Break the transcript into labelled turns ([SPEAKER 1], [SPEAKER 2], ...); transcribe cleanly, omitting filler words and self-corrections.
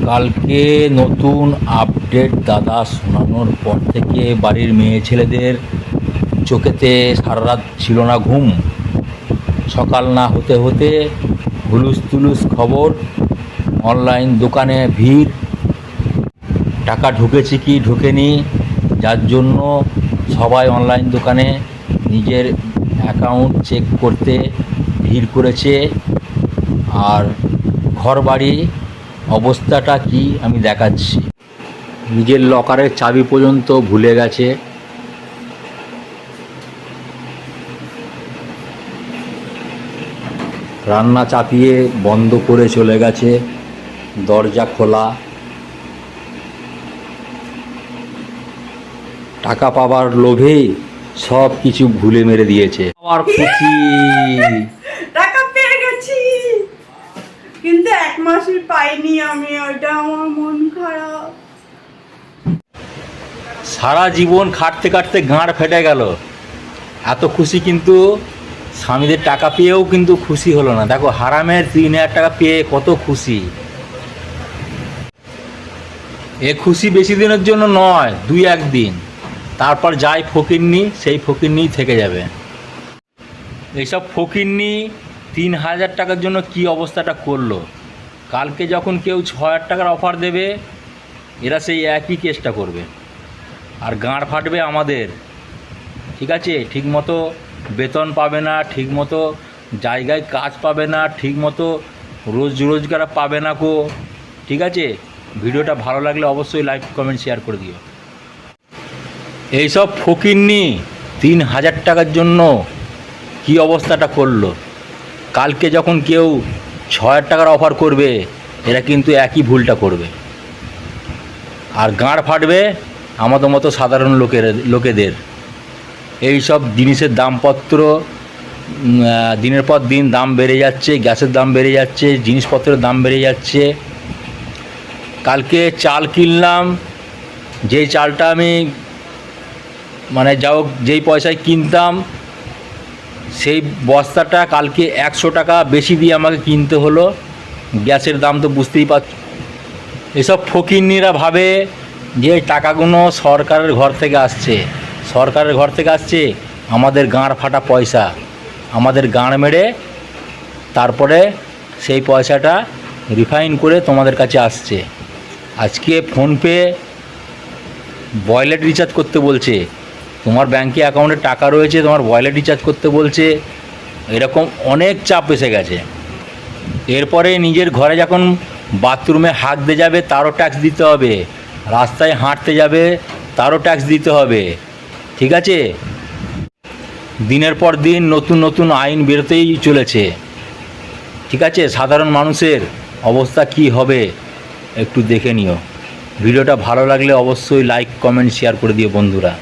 [SPEAKER 1] কালকে নতুন আপডেট দাদা শোনানোর পর থেকে বাড়ির মেয়ে ছেলেদের চোখেতে সারা রাত ছিল না ঘুম। সকাল না হতে হতে হুলুস তুলুস খবর, অনলাইন দোকানে ভিড়, টাকা ঢুকেছে কি ঢোকেনি, যার জন্য সবাই অনলাইন দোকানে নিজের অ্যাকাউন্ট চেক করতে ভিড় করেছে। আর ঘরবাড়ি অবস্থাটা কি আমি দেখাচ্ছি। নিজের লকারের চাবি পর্যন্ত ভুলে গেছে। রান্না চাপিয়ে বন্ধ করে চলে গেছে, দরজা খোলা। টাকা পাবার লোভেই সব কিছু ভুলে মেরে দিয়েছে। আমার খুশি,
[SPEAKER 2] টাকা পেয়ে গেছি, কিন্তু 1 মাসই পাইনি আমি। ওইটা আমার মন খারাপ।
[SPEAKER 1] সারা জীবন খাটতে খাটতে গাঁড় ফেটে গেল, এত খুশি কিন্তু স্বামীদের টাকা পেয়েও কিন্তু খুশি হলো না। দেখো, হারামের 3,000 টাকা পেয়ে কত খুশি। এ খুশি বেশি দিনের জন্য নয়, 2-1 দিন, তারপর যাই ফকিরনি সেই ফকিরনি থেকে যাবে। এইসব ফকিরনি 3,000 টাকার জন্য কি অবস্থাটা করলো। কালকে যখন কেউ 6,000 টাকার অফার দেবে, এরা সেই একই কেসটা করবে, আর গাঁড় ফাটবে আমাদের। ঠিক আছে, ঠিকমতো বেতন পাবে না, ঠিকমতো জায়গায় কাজ পাবে না, ঠিকমতো রোজগার পাবে না কো। ঠিক আছে, ভিডিওটা ভালো লাগলে অবশ্যই লাইক কমেন্ট শেয়ার করে দিও। এইসব ফকিরনি 3,000 টাকার জন্য কি অবস্থাটা করলো। কালকে যখন কেউ 6,000 টাকার অফার করবে, এরা কিন্তু একই ভুলটা করবে, আর গাঁড় ফাটবে আমাদের মতো সাধারণ লোকেদের। এই সব জিনিসের দামপত্র দিনের পর দিন দাম বেড়ে যাচ্ছে, গ্যাসের দাম বেড়ে যাচ্ছে, জিনিসপত্রের দাম বেড়ে যাচ্ছে। কালকে চাল কিনলাম, যেই চালটা আমি যেই পয়সায় কিনতাম, সেই বস্তাটা কালকে 100 টাকা বেশি দিয়ে আমাকে কিনতে হলো। গ্যাসের দাম তো বুঝতেই পারছ। এসব ফকিরনিরা ভাবে যে টাকাগুলো সরকারের ঘর থেকে আসছে, সরকারের ঘর থেকে আসছে আমাদের গাঁড় ফাটা পয়সা, আমাদের গাঁড় মেরে তারপরে সেই পয়সাটা রিফাইন করে তোমাদের কাছে আসছে। আজকে ফোনপে ওয়ালেট রিচার্জ করতে বলছে, তোমার ব্যাঙ্কে অ্যাকাউন্টে টাকা রয়েছে, তোমার ওয়ালেট রিচার্জ করতে বলছে। এরকম অনেক চাপ এসে গেছে। এরপরে নিজের ঘরে যখন বাথরুমে হাঁক দিয়ে যাবে তারও ট্যাক্স দিতে হবে, রাস্তায় হাঁটতে যাবে তারও ট্যাক্স দিতে হবে। ঠিক আছে, দিনের পর দিন নতুন নতুন আইন বেরোতেই চলেছে। ঠিক আছে, সাধারণ মানুষের অবস্থা কি হবে একটু দেখে নিও। ভিডিওটা ভালো লাগলে অবশ্যই লাইক কমেন্ট শেয়ার করে দিও বন্ধুরা।